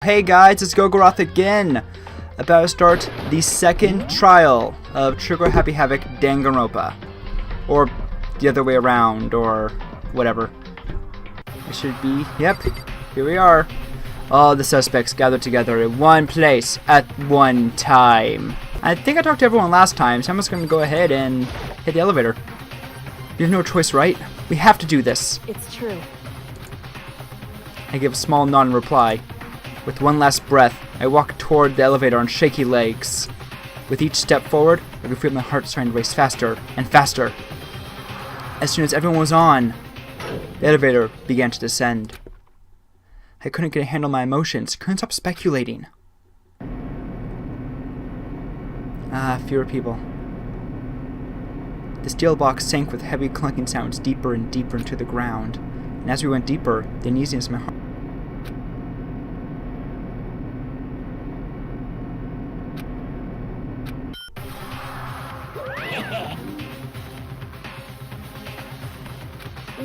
Hey guys, it's Gogoroth again, about to start the second trial of Trigger Happy Havoc Danganronpa. Or the other way around, or whatever. It should be, yep, here we are. All the suspects gathered together in one place at one time. I think I talked to everyone last time, so I'm just going to go ahead and hit the elevator. You have no choice, right? We have to do this. It's true. I give a small nod in reply. With one last breath, I walk toward the elevator on shaky legs. With each step forward, I could feel my heart starting to race faster and faster. As soon as everyone was on, the elevator began to descend. I couldn't get a handle on my emotions, couldn't stop speculating. Fewer people. The steel box sank with heavy clunking sounds deeper and deeper into the ground, and as we went deeper, the uneasiness in my heart.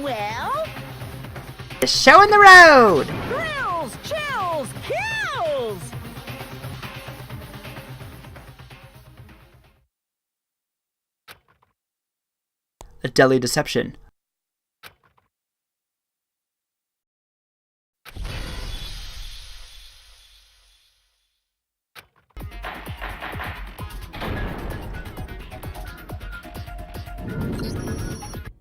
Well? The show in the road! Thrills, chills, kills! A deadly deception.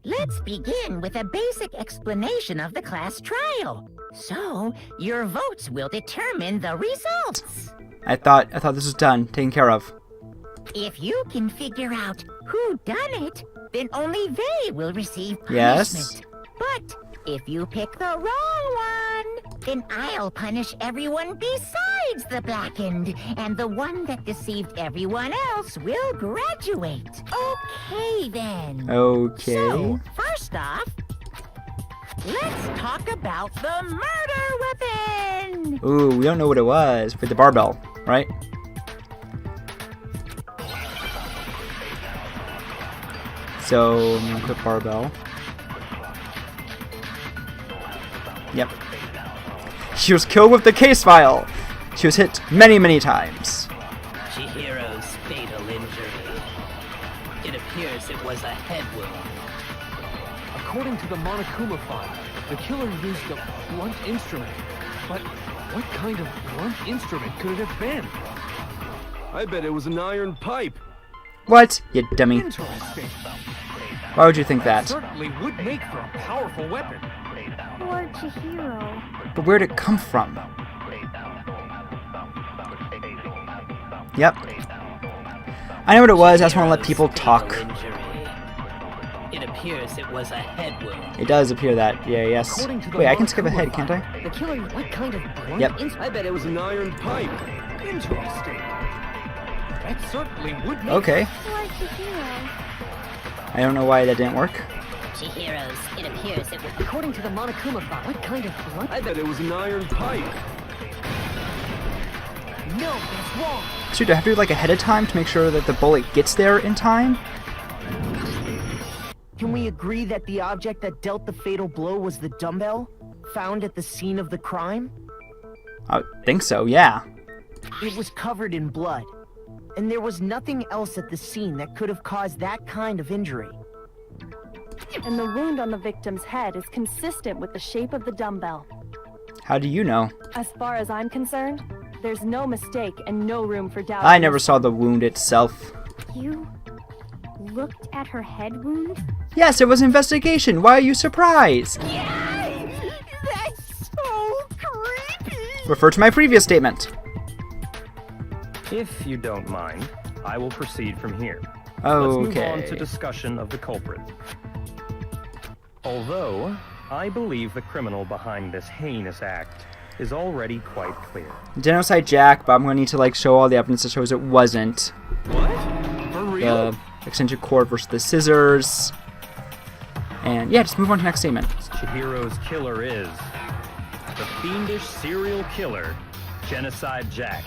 Let's begin with a basic explanation of the class trial. So, your votes will determine the results. I thought this was done, taken care of. If you can figure out who done it, then only they will receive punishment. Yes? But if you pick the wrong one, then I'll punish everyone besides the blackened, and the one that deceived everyone else will graduate. Okay, then. Okay. So, first off, let's talk about the murder weapon! Ooh, we don't know what it was. With the barbell, right? So, I'm gonna put barbell. Yep. She was killed with the case file! She was hit many, many times. Chihiro's fatal injury. It appears it was a head wound. According to the Monokuma file, the killer used a blunt instrument. But what kind of blunt instrument could it have been? I bet it was an iron pipe. What? You dummy. Interesting. Why would you think that? Certainly would make for a powerful weapon. Poor Chihiro. But where'd it come from? Yep. I know what it was, I just want to let people talk. It appears it was a head wound. It does appear that, yeah, yes. Wait, I can skip ahead, can't I? The killer, what kind of blunt Yep. I bet it was an iron pipe. Interesting. That certainly would make Okay. Poor Chihiro. I don't know why that didn't work. Chihiro's, it appears it was... According to the Monokuma file, what kind of blunt... I bet it was an iron pipe. No, that's wrong. So do I have to do like ahead of time to make sure that the bullet gets there in time? Can we agree that the object that dealt the fatal blow was the dumbbell found at the scene of the crime? I think so, yeah. It was covered in blood, and there was nothing else at the scene that could have caused that kind of injury. And the wound on the victim's head is consistent with the shape of the dumbbell. How do you know? As far as I'm concerned, there's no mistake and no room for doubt. I never saw the wound itself. You looked at her head wound? Yes, it was an investigation. Why are you surprised? That's so creepy! Refer to my previous statement. If you don't mind, I will proceed from here. Let's move on to Okay. discussion of the culprit. Although, I believe the criminal behind this heinous act is already quite clear. Genocide Jack, but I'm gonna need to like show all the evidence that shows it wasn't. What? For real? The extension cord versus the scissors. And yeah, just move on to the next statement. Chihiro's killer is the fiendish serial killer, Genocide Jack.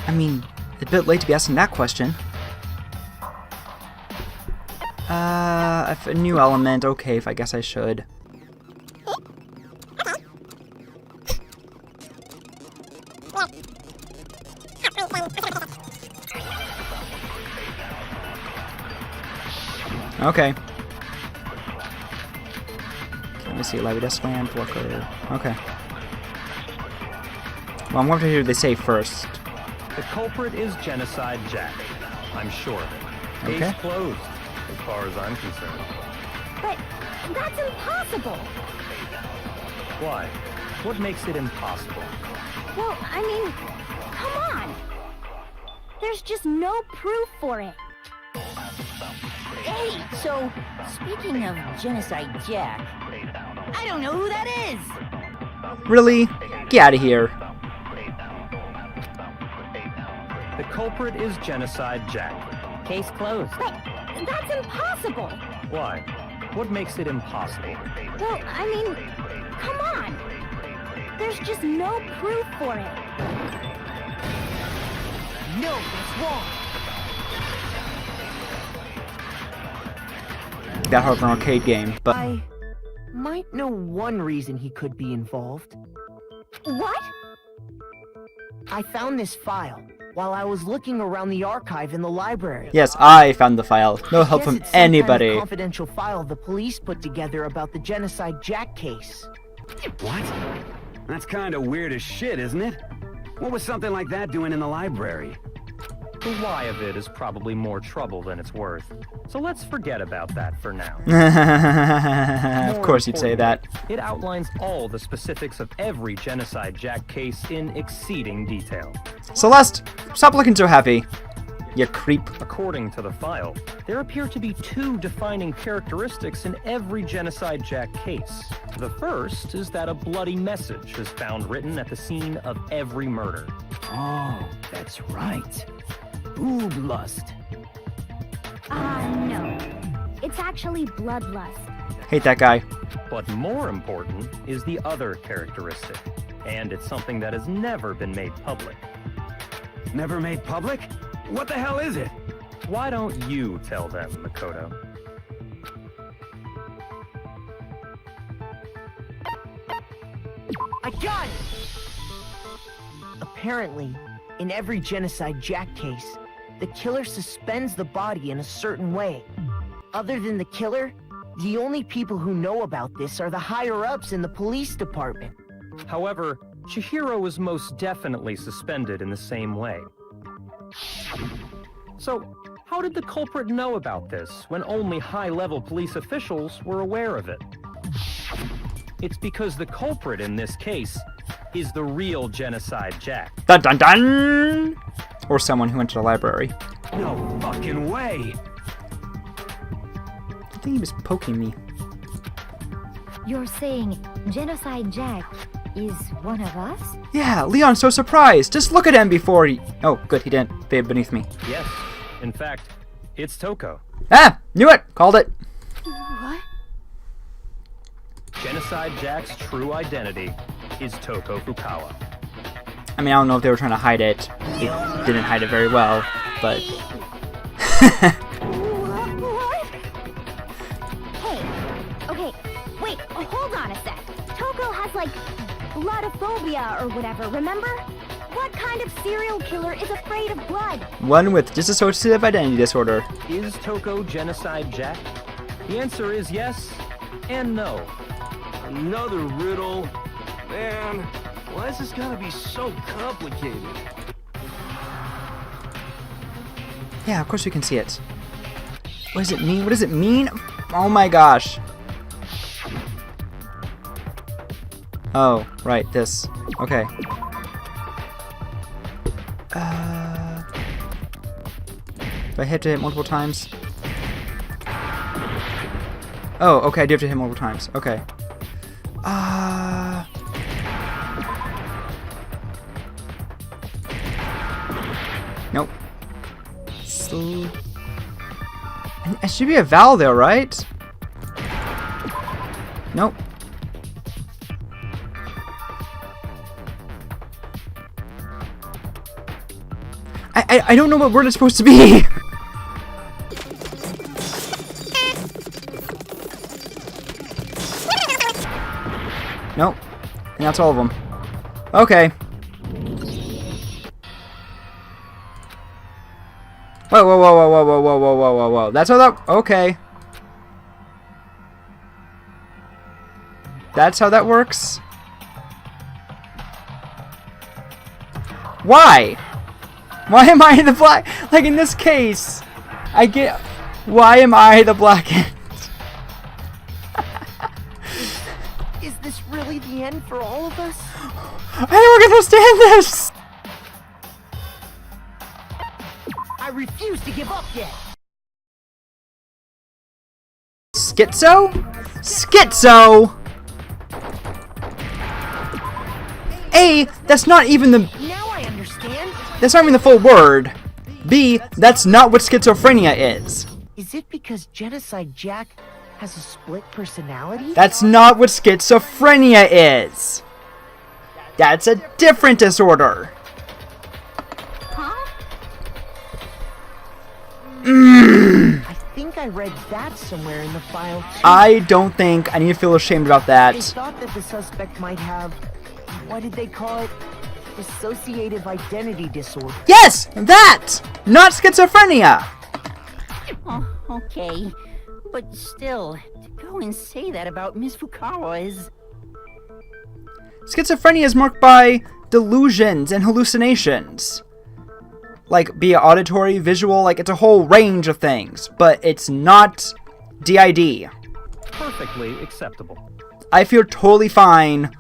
I mean, it's a bit late to be asking that question. A new element. Okay, if I guess I should. Okay. Let me see. Library desk lamp, worker. Okay. Well, I'm going to hear what they say first. The culprit is Genocide Jack. I'm sure of it. Case Okay. closed, as far as I'm concerned. But that's impossible. Why? What makes it impossible? Well, I mean, come on. There's just no proof for it. Hey, so, speaking of Genocide Jack, I don't know who that is. Really? Get out of here. The culprit is Genocide Jack. Case closed. But that's impossible. Why? What makes it impossible? Well, I mean, come on. There's just no proof for it. No, that's wrong. That hard for an arcade game, but I might know one reason he could be involved. What? I found this file while I was looking around the archive in the library. yes, I found the file. No help Guess from it's some kind of anybody. confidential file the police put together about the Genocide Jack case. What? That's kind of weird as shit, isn't it? What was something like that doing in the library? The why of it is probably more trouble than it's worth. So let's forget about that for now. Of course you'd say that. It outlines all the specifics of every Genocide Jack case in exceeding detail. Celeste, stop looking so happy. You creep. According to the file, there appear to be two defining characteristics in every Genocide Jack case. The first is that a bloody message is found written at the scene of every murder. Oh, that's right. Boob lust. No. It's actually bloodlust. Hate that guy. But more important is the other characteristic, and it's something that has never been made public. Never made public? What the hell is it? Why don't you tell them, Makoto? I got it! Apparently, in every Genocide Jack case, the killer suspends the body in a certain way. Other than the killer, the only people who know about this are the higher-ups in the police department. However, Chihiro was most definitely suspended in the same way. So, how did the culprit know about this when only high-level police officials were aware of it? It's because the culprit in this case is the real Genocide Jack. Dun dun dun! Or someone who went to the library. No fucking way. I think he was poking me. You're saying Genocide Jack is one of us? Yeah, Leon's so surprised. Just look at him before he... Oh, good, he didn't fade beneath me. Yes, in fact, it's Toko. Ah! Knew it! Called it. What? Genocide Jack's true identity is Toko Fukawa. I mean, I don't know if they were trying to hide it. They didn't hide it very well, but... What? Hey, okay, wait, hold on a sec. Toko has, like, bloodophobia or whatever, remember? What kind of serial killer is afraid of blood? One with dissociative identity disorder. Is Toko Genocide Jack? The answer is yes and no. Another riddle. Man, why is this gotta be so complicated? Yeah, of course we can see it. What does it mean? What does it mean? Oh my gosh. Oh, right, this. Okay. Do I have to hit multiple times? Oh, okay, I do have to hit multiple times. Okay. Nope. It should be a vowel there, right? Nope. I don't know what word it's supposed to be. Nope. And that's all of them. Okay. Whoa, whoa, whoa, whoa, whoa, whoa, whoa, whoa, whoa, whoa, whoa. That's how that... Okay. That's how that works? Why? Why am I the black... Like, in this case, I get... Why am I the black end? Is this really the end for all of us? I don't understand this! I refuse to give up yet. Schizo? Schizo! A, that's not even the... Now I understand. That's not even the full word. B, that's not what schizophrenia is. Is it because Genocide Jack has a split personality? That's not what schizophrenia is. That's a different disorder. Huh? I think I read that somewhere in the file too. I don't think I need to feel ashamed about They that. thought that the suspect might have, what did they call it? Dissociative identity disorder. Yes! That! Not schizophrenia! Oh, okay. But still, to go and say that about Miss Fukawa is... Schizophrenia is marked by delusions and hallucinations. Like, be it auditory, visual, like, it's a whole range of things. But it's not DID. Perfectly acceptable. I feel totally fine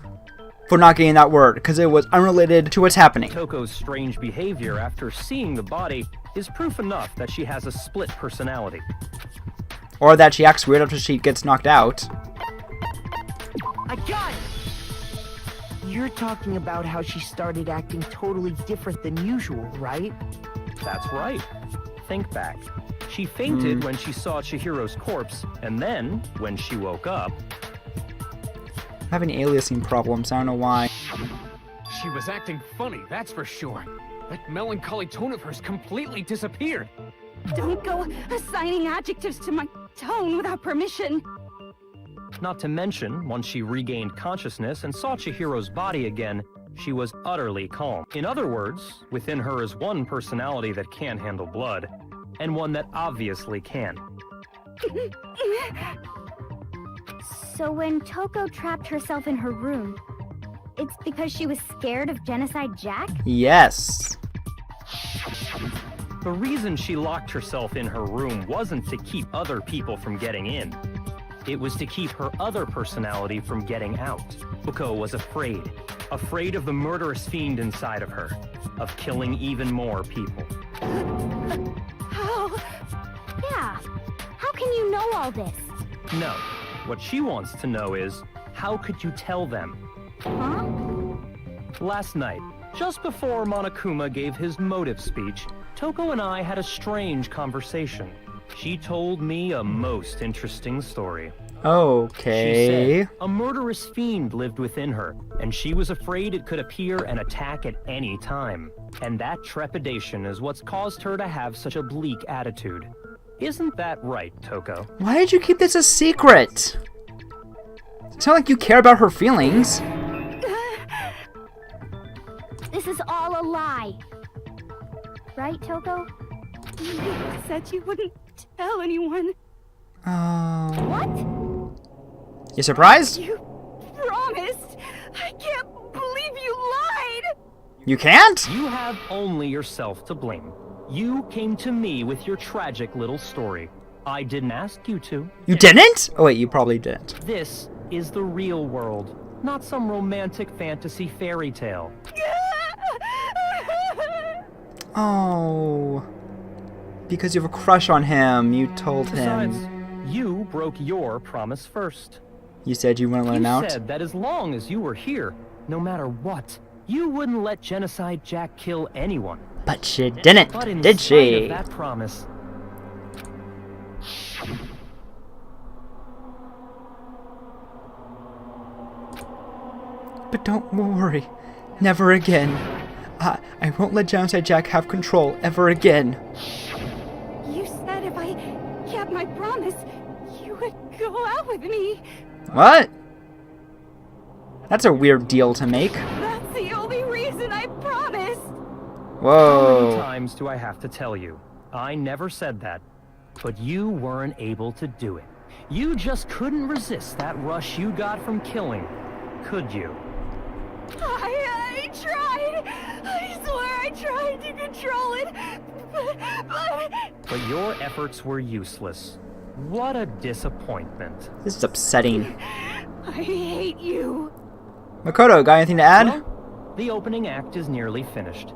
for not getting that word, because it was unrelated to what's happening. Toko's strange behavior after seeing the body is proof enough that she has a split personality. Or that she acts weird after she gets knocked out. I got it! You're talking about how she started acting totally different than usual, right? That's right. Think back. She fainted when she saw Chihiro's corpse, and then, when she woke up... I'm having aliasing problems, I don't know why. She was acting funny, that's for sure. That melancholy tone of hers completely disappeared. Don't go assigning adjectives to my tone without permission. Not to mention, once she regained consciousness and saw Chihiro's body again, she was utterly calm. In other words, within her is one personality that can handle blood, and one that obviously can. So when Toko trapped herself in her room, it's because she was scared of Genocide Jack? Yes. The reason she locked herself in her room wasn't to keep other people from getting in. It was to keep her other personality from getting out. Buko was afraid. Afraid of the murderous fiend inside of her. Of killing even more people. How? Yeah. How can you know all this? No. What she wants to know is, how could you tell them? Huh? Last night, just before Monokuma gave his motive speech, Toko and I had a strange conversation. She told me a most interesting story. Okay. She said a murderous fiend lived within her, and she was afraid it could appear and attack at any time. And that trepidation is what's caused her to have such a bleak attitude. Isn't that right, Toko? Why did you keep this a secret? It's not like you care about her feelings. This is all a lie. Right, Toko? You said you wouldn't tell anyone. Oh. What? You surprised? You promised. I can't believe you lied. You can't? You have only yourself to blame. You came to me with your tragic little story. I didn't ask you to. You didn't? Oh wait, you probably didn't. This is the real world, not some romantic fantasy fairy tale. Oh. Because you have a crush on him, you told Besides, him. you broke your promise first. You said you wouldn't let him You out? said that as long as you were here, no matter what, you wouldn't let Genocide Jack kill anyone. But she didn't, But in did spite she? of that promise, But don't worry. Never again. I won't let Genocide Jack have control ever again. You said if I kept my promise, you would go out with me. What? That's a weird deal to make. That's the only reason I promised. how many Whoa. times do I have to tell you? I never said that. But you weren't able to do it. You just couldn't resist that rush you got from killing, could you? I tried. I swear I tried to control it. But your efforts were useless. What a disappointment. This is upsetting. I hate you. Makoto, got anything to add? Well, the opening act is nearly finished.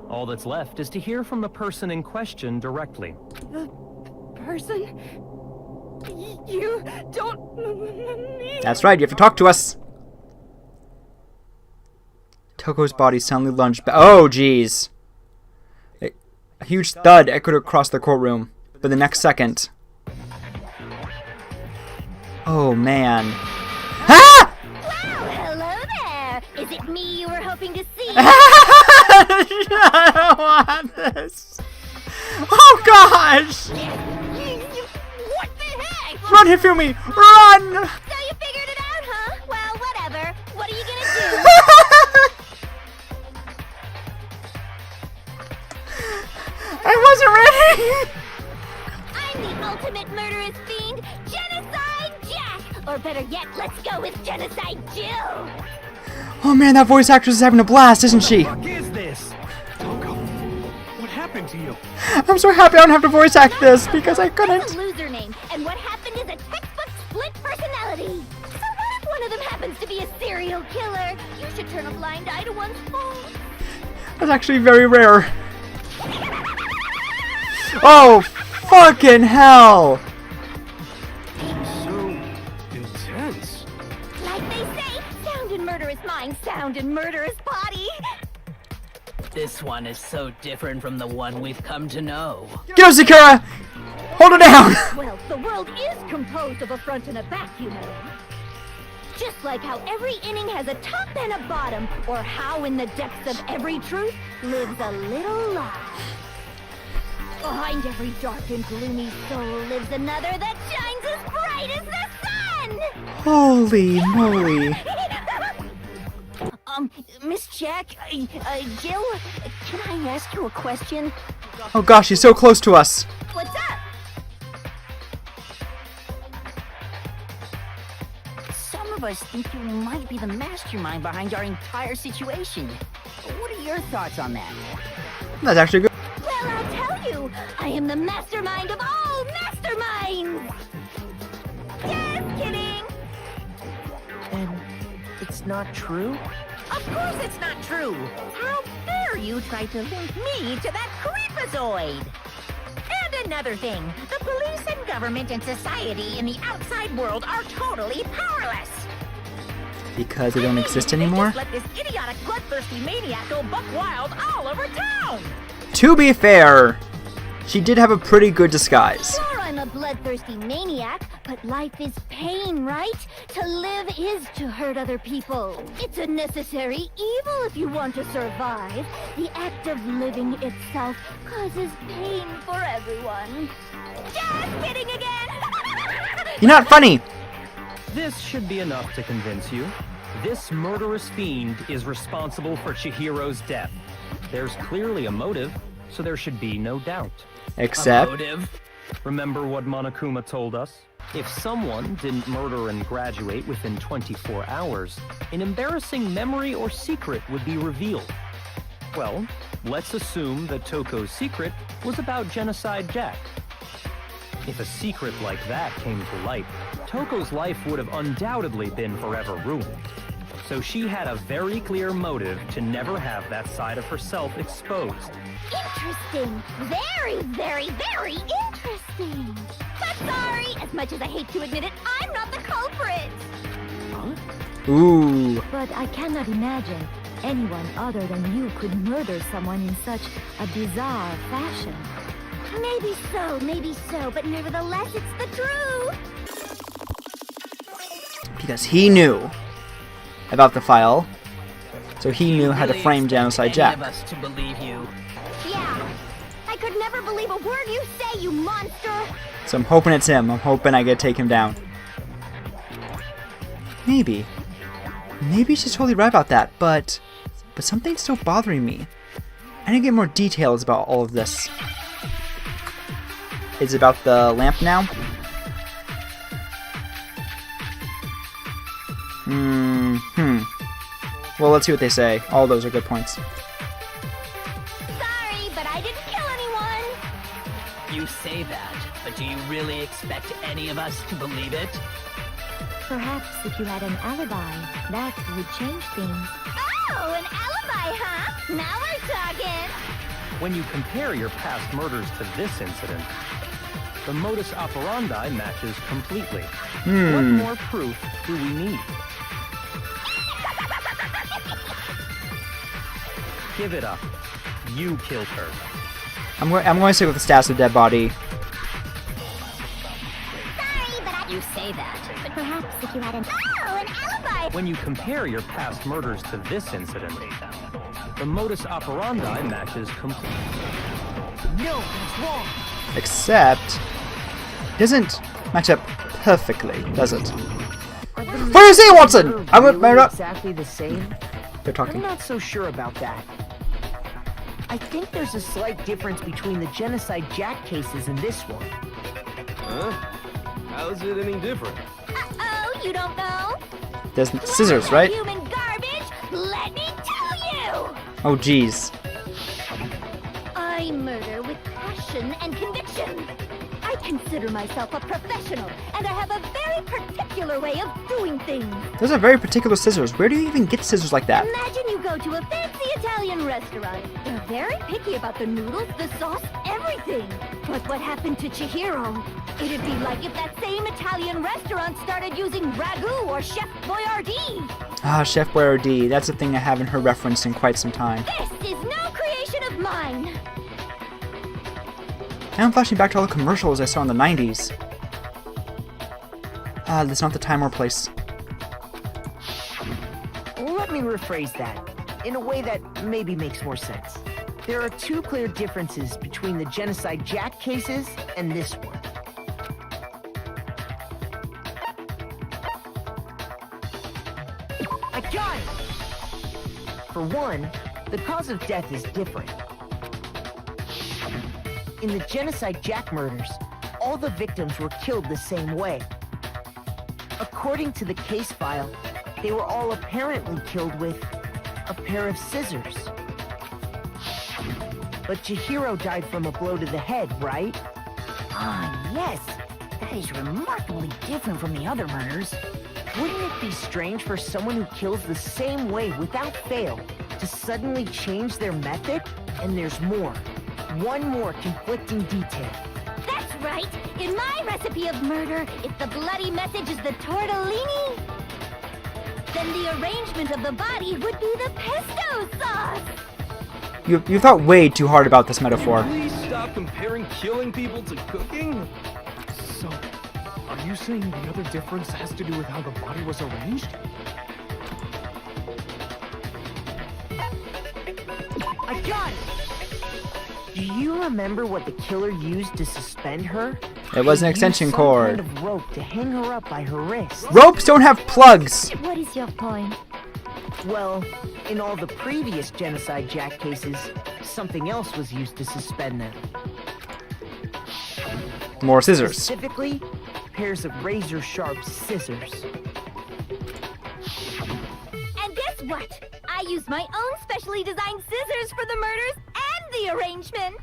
All that's left is to hear from the person in question directly. The person? You don't mean... That's right, you have to talk to us. Toko's body suddenly lunged back. Oh, jeez. A huge thud echoed across the courtroom. But the next second... Oh, man. Ah! Well, hello there. Is it me you were hoping to see? I don't want this. Oh, gosh! What the heck? Run, Hifumi! Run! So you figured it out, huh? Well, whatever. What are you gonna do? I wasn't ready! I'm the ultimate murderous fiend, Genocide Jack! Or better yet, let's go with Genocide Jill! Oh man, that voice actress is having a blast, isn't she? What is this? Toko, what happened to you? I'm so happy I don't have to voice act this because I That's a couldn't. loser name, and what happened is a textbook split personality. So what if one of them happens to be a serial killer? You should turn a blind eye to one's faults. That's actually very rare. Oh, fucking hell! So intense. Like they say, sound in murderous mind, sound in murderous body. This one is so different from the one we've come to know. Get up, Sakura! Hold it down! Well, the world is composed of a front and a back, you know. Just like how every inning has a top and a bottom, or how in the depths of every truth lives a little lie. Behind every dark and gloomy soul lives another that shines as bright as the sun! Holy moly. Miss Jack, Jill, can I ask you a question? Oh gosh, she's so close to us. What's up? Some of us think you might be the mastermind behind our entire situation. What are your thoughts on that? That's actually good. Well, I'll tell you, I am the mastermind of all masterminds! Just kidding! And it's not true? Of course it's not true. How dare you try to link me to that creepazoid? And another thing, the police and government and society in the outside world are totally powerless. Because they don't exist anymore? Just let this idiotic, bloodthirsty maniac go buck wild all over town. To be fair, she did have a pretty good disguise. Sure, I'm a bloodthirsty maniac, but life is pain, right? To live is to hurt other people. It's a necessary evil if you want to survive. The act of living itself causes pain for everyone. Just kidding again! You're not funny! This should be enough to convince you. This murderous fiend is responsible for Chihiro's death. There's clearly a motive, so there should be no doubt. Except... Motive? Remember what Monokuma told us? If someone didn't murder and graduate within 24 hours, an embarrassing memory or secret would be revealed. Well, let's assume that Toko's secret was about Genocide Jack. If a secret like that came to light, Toko's life would have undoubtedly been forever ruined. So she had a very clear motive to never have that side of herself exposed. Interesting. Very, very, very interesting. But sorry, as much as I hate to admit it, I'm not the culprit. Ooh. But I cannot imagine anyone other than you could murder someone in such a bizarre fashion. Maybe so, but nevertheless, it's the truth. Because he knew about the file, so he knew how to Really frame expect Genocide any Jack. of us to believe you. Yeah. I could never believe a word you say, you monster. So I'm hoping it's him. I'm hoping I get to take him down. Maybe. Maybe she's totally right about that, but something's still bothering me. I need to get more details about all of this. is about the lamp now. Well, let's see what they say. All those are good points. Sorry, but I didn't kill anyone. You say that, but do you really expect any of us to believe it? Perhaps if you had an alibi, that would change things. Oh, an alibi, huh? Now we're talking. When you compare your past murders to this incident, the modus operandi matches completely. What more proof do we need? Give it up. You killed her. I'm going to stick with the status of dead body. Sorry, but You say that, but Perhaps if you had an... Oh, an alibi. When you compare your past murders to this incident, the modus operandi matches completely. No, that's wrong. Except, it doesn't match up perfectly, does it? What do you say, Watson? I went Really up. exactly the same. They're I'm talking. not so sure about that. I think there's a slight difference between the Genocide Jack cases and this one. Huh? How's it any different? Uh-oh, you don't know? There's scissors, right? Human garbage. Let me tell you. Oh, jeez. I murder with passion and conviction. I consider myself a professional, and I have a very particular way of doing things. Those are very particular scissors. Where do you even get scissors like that? Imagine you go to a fancy Italian restaurant. They're very picky about the noodles, the sauce, everything. But what happened to Chihiro? It'd be like if that same Italian restaurant started using ragu or Chef Boyardee. Ah, Chef Boyardee. That's a thing I haven't heard referenced in quite some time. This is no creation of mine. Now I'm flashing back to all the commercials I saw in the 90s. Ah, that's not the time or place. Let me rephrase that in a way that maybe makes more sense. There are two clear differences between the Genocide Jack cases and this one. I got it! For one, the cause of death is different. In the Genocide Jack murders, all the victims were killed the same way. According to the case file, they were all apparently killed with a pair of scissors. But Chihiro died from a blow to the head, right? Ah, yes. That is remarkably different from the other murders. Wouldn't it be strange for someone who kills the same way without fail to suddenly change their method? And there's more. One more conflicting detail. That's right. In my recipe of murder, if the bloody message is the tortellini, then the arrangement of the body would be the pesto sauce. You thought way too hard about this metaphor. Please stop comparing killing people to cooking? So, are you saying the other difference has to do with how the body was arranged? I got it! Do you remember what the killer used to suspend her? It was an He extension used cord. some kind of rope to hang her up by her wrist. Ropes don't have plugs! What is your point? Well, in all the previous Genocide Jack cases, something else was used to suspend them. More scissors. Specifically, pairs of razor-sharp scissors. And guess what? I used my own specially designed scissors for the murders and the arrangement.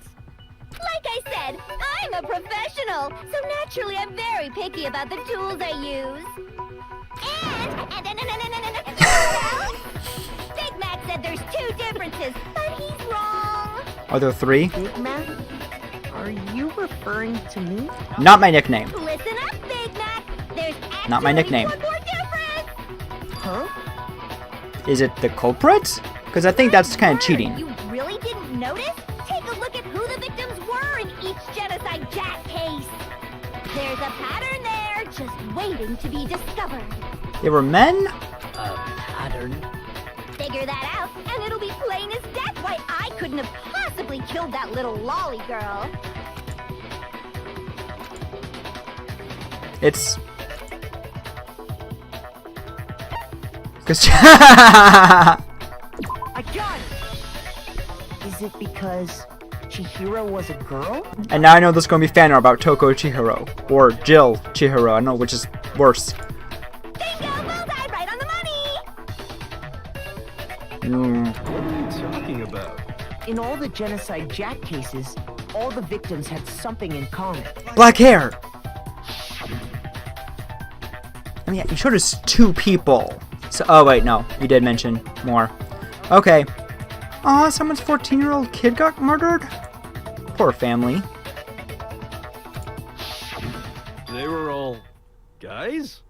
Like I said, I'm a professional, so naturally I'm very picky about the tools I use. And well, Big Mac said there's two differences, but he's wrong. Are there three? Big Mac? Are you referring to me? Not my nickname. Listen up, Big Mac. There's Not my actually nickname. one more difference. Huh? Is it the culprit? Because I think that's kind of cheating. You really didn't notice? Take a look at who the victims were in each Genocide Jack case. There's a pattern there, just waiting to be discovered. They were men? a pattern. Figure that out, and it'll be plain as death why I couldn't have possibly killed that little lolly girl. It's... Because... I got it! Is it because Chihiro was a girl? And now I know there's going to be fan art about Toko Chihiro. Or Jill Chihiro. I don't know which is worse. Bingo! Bullseye! Right on the money! What are you talking about? In all the Genocide Jack cases, all the victims had something in common. Black hair! I mean, you showed us 2 people. So, oh wait, no. You did mention more. Okay. Aw, someone's 14-year-old kid got murdered? Poor family. They were all guys?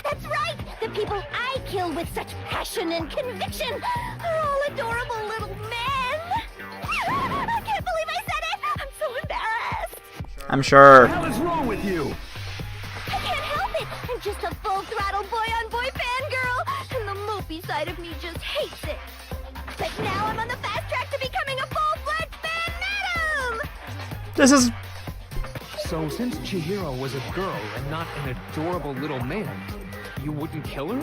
That's right! The people I kill with such passion and conviction are all adorable little men! I can't believe I said it! I'm so embarrassed! I'm sure. What the hell is wrong with you? I can't help it! I'm just a full-throttle boy-on-boy fangirl, and the mopey side of me just hates it. But now I'm on the fast track to becoming a full-fledged fan madam! This is... So since Chihiro was a girl and not an adorable little man, you wouldn't kill her?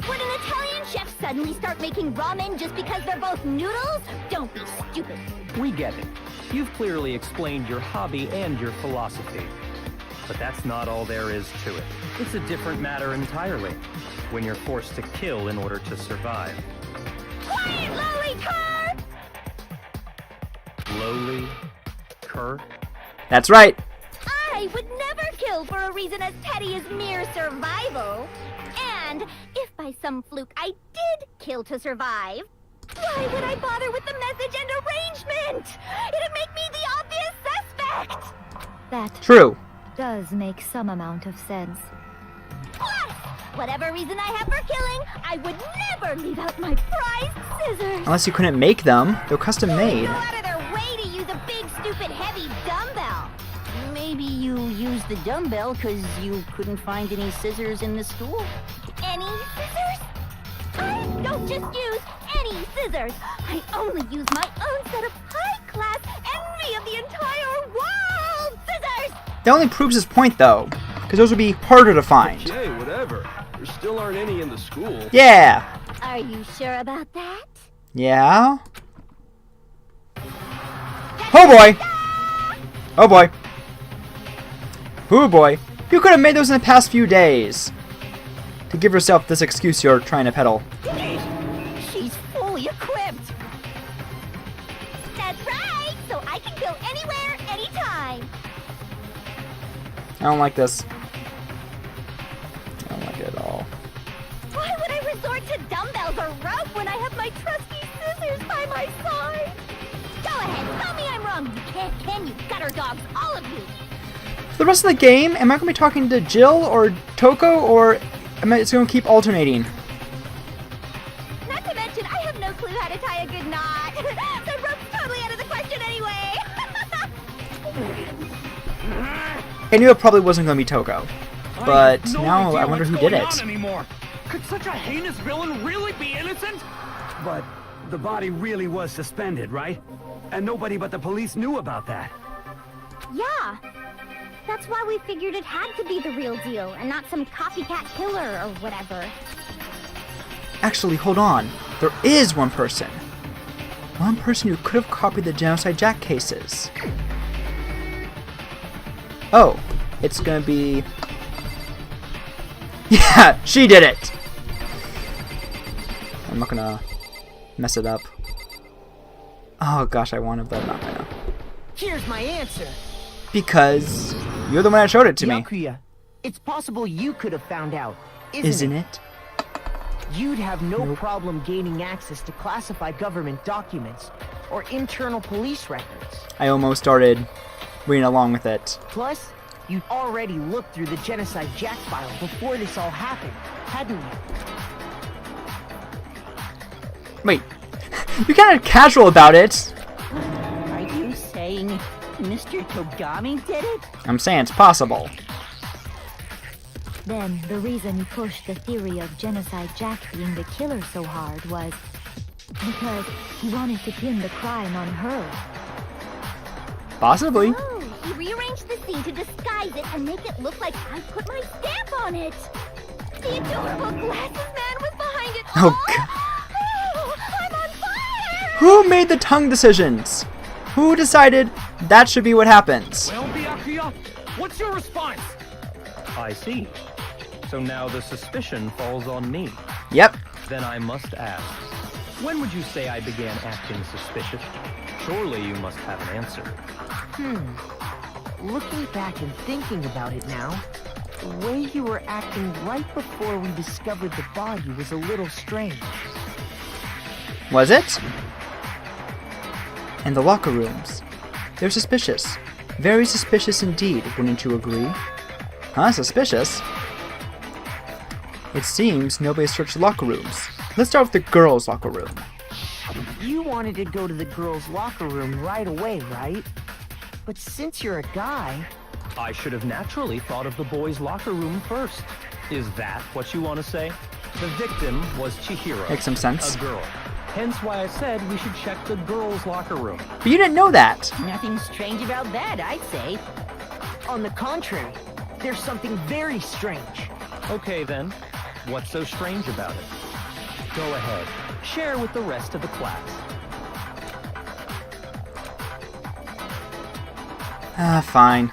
Would an Italian chef suddenly start making ramen just because they're both noodles? Don't be stupid. We get it. You've clearly explained your hobby and your philosophy. But that's not all there is to it. It's a different matter entirely, when you're forced to kill in order to survive. Quiet, lowly cur! Lowly cur? That's right. I would never kill for a reason as petty as mere survival. And if by some fluke I did kill to survive, why would I bother with the message and arrangement? It'd make me the obvious suspect! That True. does make some amount of sense. Plus, whatever reason I have for killing, I would never leave out my prized scissors. Unless you couldn't make them. They're custom made. Go out of their way to use a big, stupid, heavy dumbbell. Maybe you used the dumbbell because you couldn't find any scissors in the school. Any scissors? I don't just use any scissors. I only use my own set of high-class envy of the entire world scissors. That only proves his point, though. Because those would be harder to find. Okay, whatever. There still aren't any in the school. Yeah. Are you sure about that? Yeah? Oh boy! Oh boy. Oh boy. You could have made those in the past few days. To give yourself this excuse you're trying to peddle. She's fully equipped. That's right. So I can go anywhere, anytime. I don't like this. I don't like it at all. Why would I resort to dumbbells or rope when I have my trusty scissors by my side? Go ahead, tell me I'm wrong. You can't, can you? Gutter dogs, all of you. For the rest of the game, am I going to be talking to Jill or Toko, or am I just going to keep alternating? Not to mention, I have no clue how to tie a good knot. The rope's totally out of the question anyway. I knew it probably wasn't going to be Toko. But now I wonder who did it. Anymore. Could such a heinous villain really be innocent? But the body really was suspended, right? And nobody but the police knew about that. Yeah. That's why we figured it had to be the real deal and not some copycat killer or whatever. Actually, hold on. There is one person. One person who could have copied the Genocide Jack cases. Oh, it's gonna be... Yeah, she did it! I'm not gonna mess it up. Oh gosh, I wanted, but I'm not gonna. Here's my answer. Because you're the one that showed it to me. Yakuya, it's possible you could have found out, isn't Isn't it? it? You'd have no Nope. problem gaining access to classified government documents or internal police records. I almost started reading along with it. Plus, you'd already looked through the Genocide Jack file before this all happened, hadn't you? Wait, you're kind of casual about it. Are you saying Mr. Togami did it? I'm saying it's possible. Then the reason he pushed the theory of Genocide Jack being the killer so hard was because he wanted to pin the crime on her. Possibly. Oh, he rearranged the scene to disguise it and make it look like I put my stamp on it. The adorable glasses man was behind it. Oh, Oh, I'm on fire! Who made the tongue decisions? Who decided that should be what happens? Well, Byakuya, what's your response? I see. So now the suspicion falls on me. Yep. Then I must ask, when would you say I began acting suspicious? Surely you must have an answer. Looking back and thinking about it now, the way you were acting right before we discovered the body was a little strange. Was it? And the locker rooms. They're suspicious. Very suspicious indeed, wouldn't you agree? Huh? Suspicious? It seems nobody searched the locker rooms. Let's start with the girls' locker room. You wanted to go to the girls' locker room right away, right? But since you're a guy... I should have naturally thought of the boys' locker room first. Is that what you want to say? The victim was Chihiro. Makes some sense. A girl. Hence why I said we should check the girls' locker room. But you didn't know that. Nothing strange about that, I'd say. On the contrary, there's something very strange. Okay then, what's so strange about it? Go ahead, share with the rest of the class. Fine.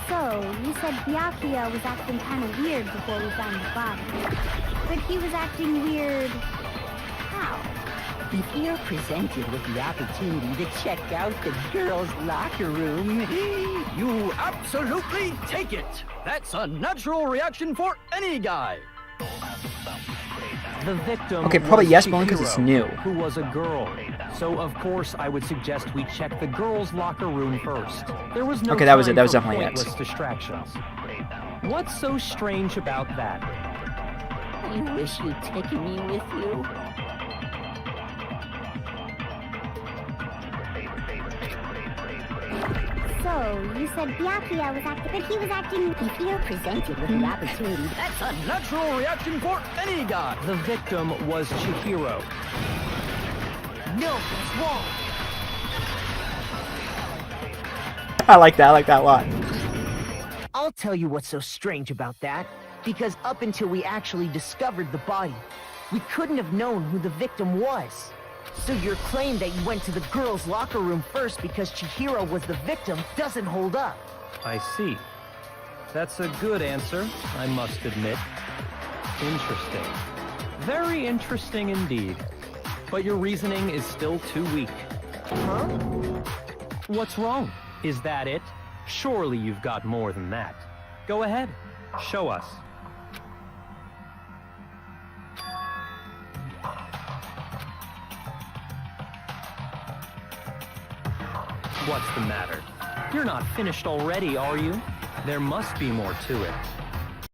So, you said Byakuya was acting kind of weird before we found the body. But he was acting weird... how? If you're presented with the opportunity to check out the girls' locker room, You absolutely take it! That's a natural reaction for any guy! The victim Okay, probably was yes, but only 'cause it's Chihiro, new. Who was a girl. So of course I would suggest we check the girls' locker room first. There was no Okay, that was it. time That was for definitely it. pointless distractions. What's so strange about that? you wish you'd taken me with you. So, you said Byakuya was acting... but he was acting... If you're presented with the opportunity, That's a natural reaction for any guy! The victim was Chihiro. No, that's wrong. I like that a lot. I'll tell you what's so strange about that. Because up until we actually discovered the body, we couldn't have known who the victim was. So your claim that you went to the girls' locker room first because Chihiro was the victim doesn't hold up. I see. That's a good answer, I must admit. Interesting. Very interesting indeed. But your reasoning is still too weak. Huh? What's wrong? Is that it? Surely you've got more than that. Go ahead. Show us. What's the matter? You're not finished already, are you? There must be more to it.